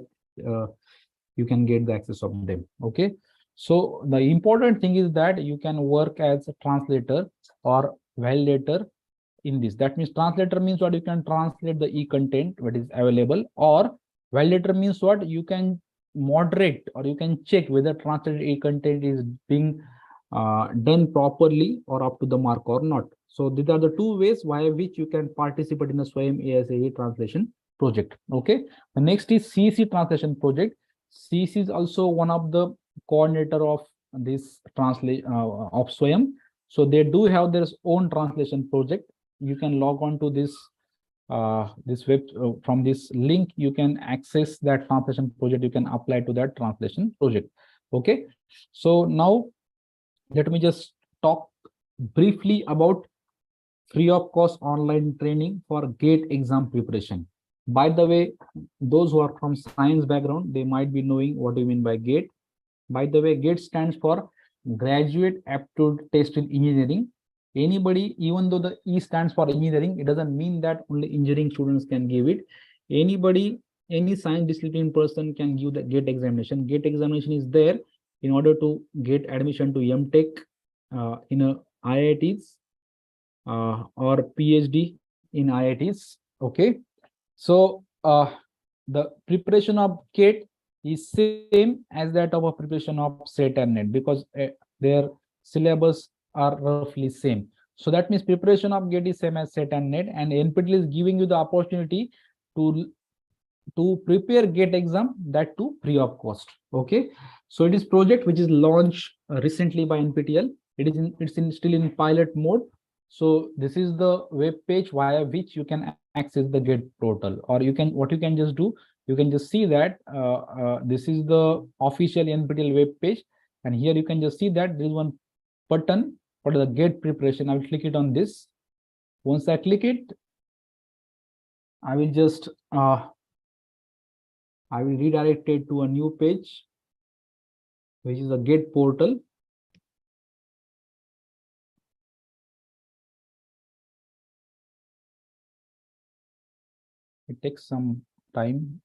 you can get the access of them. Okay, so the important thing is that you can work as a translator or validator in this. That means translator means what? You can translate the e-content what is available, or validator means what? You can moderate or you can check whether translated e-content is being done properly or up to the mark or not. So these are the two ways via which you can participate in the Swayam AICT translation project. Okay, the next is CC translation project. CC is also one of the coordinator of this translation of Swayam. So they do have their own translation project. You can log on to this this web from this link. You can access that translation project. You can apply to that translation project. Okay, so now let me just talk briefly about free of cost online training for GATE exam preparation. By the way, those who are from science background, they might be knowing what you mean by GATE. By the way, GATE stands for Graduate Aptitude Test in Engineering. Anybody, even though the E stands for engineering, it doesn't mean that only engineering students can give it. Anybody, any science discipline person can give the GATE examination. GATE examination is there in order to get admission to MTech in a IITs or PhD in IITs. Okay, so the preparation of GATE is same as that of a preparation of SET and NET, because their syllabus are roughly same. So that means preparation of GATE is same as SET and NET, and NPTEL is giving you the opportunity to prepare GATE exam, that too free of cost. Okay, so it is project which is launched recently by NPTEL. It's still in pilot mode. So this is the web page via which you can access the GATE portal, or you can just do, you can just see that this is the official NPTEL web page, and here you can just see that there is one button for the GATE preparation. I will click it on this. Once I click it, I will just I will redirect it to a new page, which is a GATE portal. It takes some time.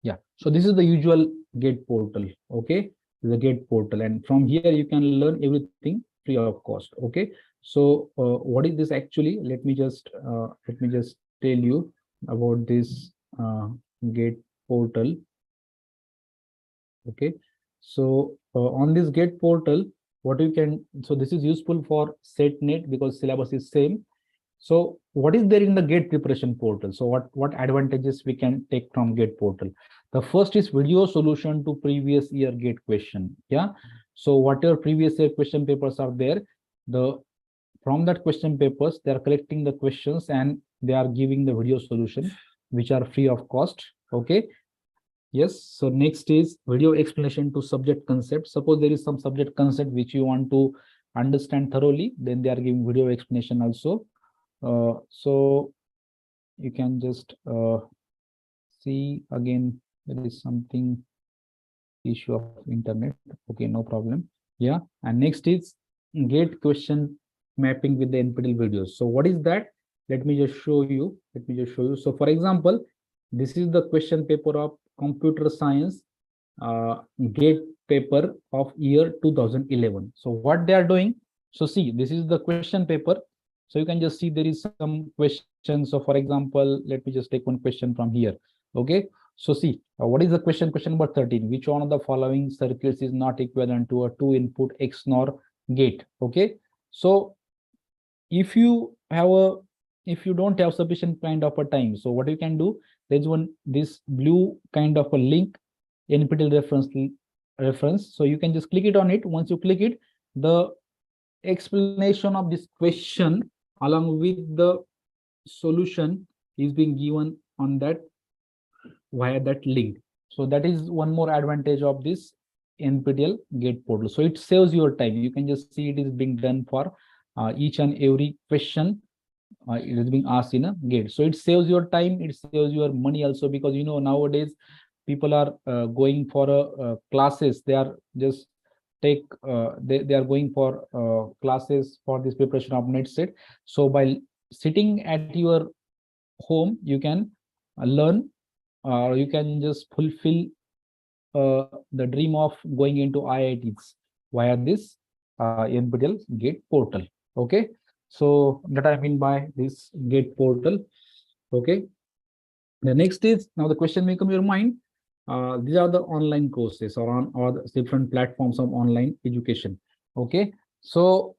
Yeah, so this is the usual GATE portal. Okay, the GATE portal, and from here you can learn everything free of cost. Okay, so what is this actually? Let me just tell you about this GATE portal. Okay, so on this GATE portal, what you can, so this is useful for SET NET because syllabus is same. So what is there in the GATE preparation portal? So what advantages we can take from GATE portal? The first is video solution to previous year GATE question. Yeah, so whatever previous year question papers are there, from that question papers they are collecting the questions and they are giving the video solution which are free of cost. Okay, yes, so next is video explanation to subject concept. Suppose there is some subject concept which you want to understand thoroughly, then they are giving video explanation also. So you can just see again, there is something issue of internet. Okay, no problem. Yeah, and next is GATE question mapping with the NPTEL videos. So what is that? Let me just show you. So for example, this is the question paper of computer science GATE paper of year 2011. So what they are doing, so see, this is the question paper. So you can just see there is some questions. So for example, let me just take one question from here. Okay, so see, what is the question? Question number 13. Which one of the following circuits is not equivalent to a 2-input XNOR gate? Okay, so if you don't have sufficient kind of a time, so what you can do, there's this blue kind of a link, NPTEL reference. So you can just click it on it. Once you click it, the explanation of this question along with the solution is being given on that via that link. So that is one more advantage of this NPTEL GATE portal. So it saves your time. You can just see it is being done for each and every question it is being asked in a GATE. So it saves your time, it saves your money also, because nowadays people are going for classes. They are just they are going for classes for this preparation of NET set. So by sitting at your home, you can learn, or you can just fulfill the dream of going into IITs via this NPTEL GATE portal. Okay, so that I mean by this GATE portal. Okay, the next is, now the question may come to your mind, these are the online courses or the different platforms of online education. Okay, so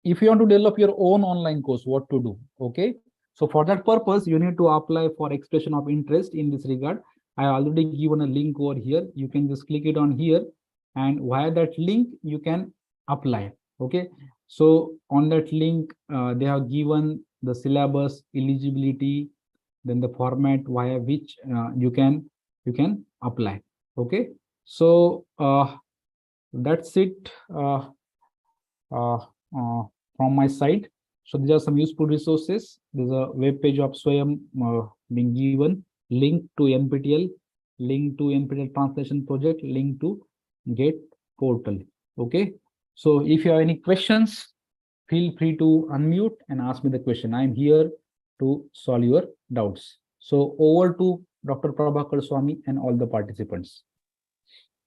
if you want to develop your own online course, what to do? Okay, so for that purpose you need to apply for expression of interest in this regard. I already given a link over here. You can just click it on here, and via that link you can apply. Okay, so on that link they have given the syllabus, eligibility, then the format via which you can apply. Okay, so that's it from my side. So these are some useful resources. There's a web page of Swayam being given, link to NPTEL, link to NPTEL translation project, link to GATE portal. Okay. So if you have any questions, feel free to unmute and ask me the question. I'm here to solve your doubts. So over to Dr. Prabhakar Swami and all the participants.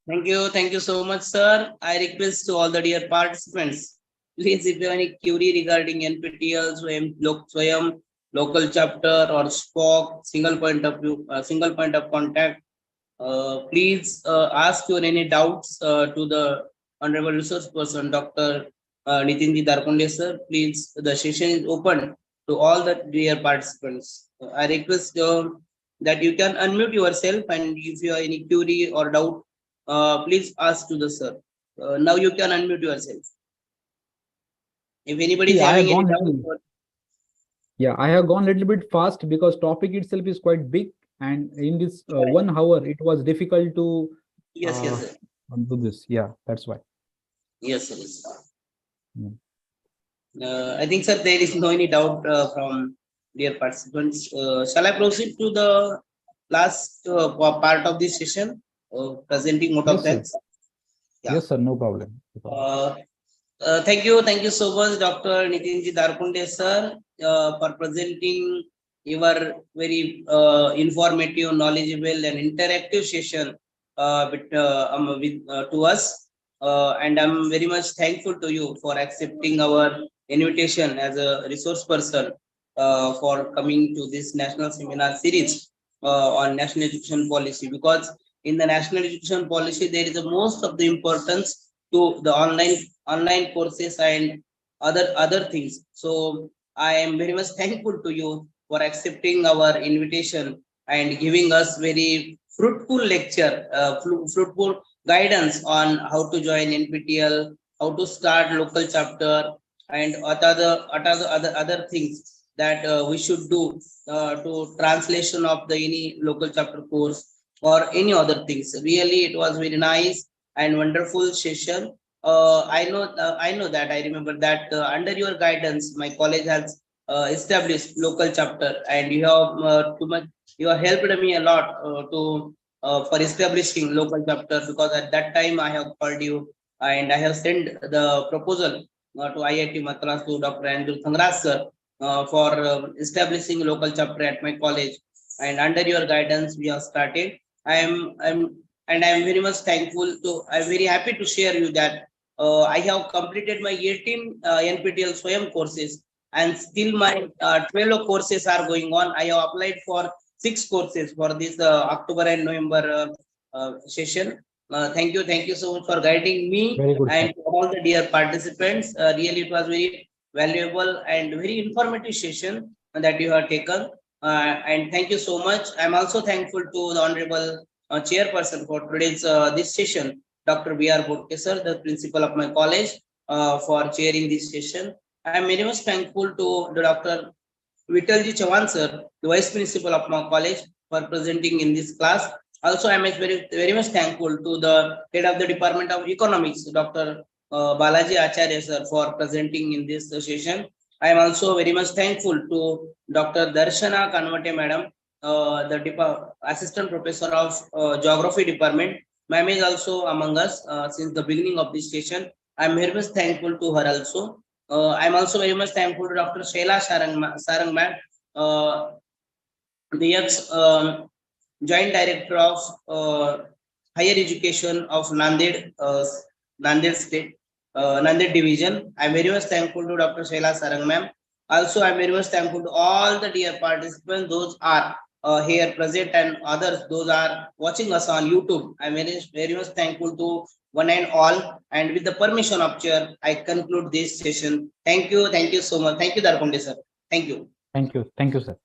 Thank you so much, sir. I request to all the dear participants, please, if you have any query regarding NPTEL, Swayam, local chapter or SPOC, single point of view, single point of contact, please ask your any doubts to the Honorable Resource Person, Dr. Nitinji Darkonde, sir. Please, the session is open to all the dear participants. I request that you can unmute yourself, and if you have any query or doubt, please ask to the sir. Now you can unmute yourself. If anybody is Yeah, having any doubt, I have gone a little bit fast because topic itself is quite big, and in this 1 hour it was difficult to yes, yes, sir. do this. Yeah, that's why. Yes, sir. Yes, sir. Mm. I think, sir, there is no any doubt from dear participants. Shall I proceed to the last part of this session, presenting mode of Yes, sir. thanks? Yeah. Yes, sir. No problem. Thank you so much, Dr. Nitinji Darkunde, sir, for presenting your very informative, knowledgeable, and interactive session to us. And I'm very much thankful to you for accepting our invitation as a resource person for coming to this national seminar series on national education policy. Because in the national education policy, there is a most of the importance to the online courses and other things. So I am very much thankful to you for accepting our invitation and giving us very fruitful lecture, fruitful guidance on how to join NPTEL, how to start local chapter, and other things that we should do to translation of the any local chapter course or any other things. Really, it was very nice and wonderful session. I know that I remember that under your guidance, my college has established local chapter, and you have helped me a lot to for establishing local chapter, because at that time I have called you and I have sent the proposal to IIT Madras to Dr. Andrew Thangraj sir for establishing local chapter at my college, and under your guidance we have started. I am very much thankful to. I'm very happy to share you that I have completed my 18 NPTEL Swayam courses, and still my 12 courses are going on. I have applied for 6 courses for this October and November session. Thank you so much for guiding me. Very good, And sir. to all the dear participants. Really, it was very valuable and very informative session that you have taken. And thank you so much. I'm also thankful to the Honorable Chairperson for today's this session, Dr. B.R. Bodke sir, the principal of my college, for chairing this session. I am very much thankful to the Dr. Vittalji Chavan sir, the vice principal of my college, for presenting in this class. Also, I am very much thankful to the head of the Department of Economics, Dr. Balaji Acharya sir, for presenting in this session. I am also very much thankful to Dr. Darshana Kanwate madam, the assistant professor of geography department. Ma'am is also among us since the beginning of this session. I am very much thankful to her also. I am also very much thankful to Dr. Shaila Sarang ma'am, the ex Joint Director of Higher Education of Nanded, Nanded State, Nanded Division. I am very much thankful to Dr. Shaila Sarang ma'am. Also, I am very much thankful to all the dear participants. Those are here present, and others, those are watching us on YouTube. I am very much thankful to one and all. And with the permission of chair, I conclude this session. Thank you so much. Thank you, Darkonde sir. Thank you. Thank you, sir.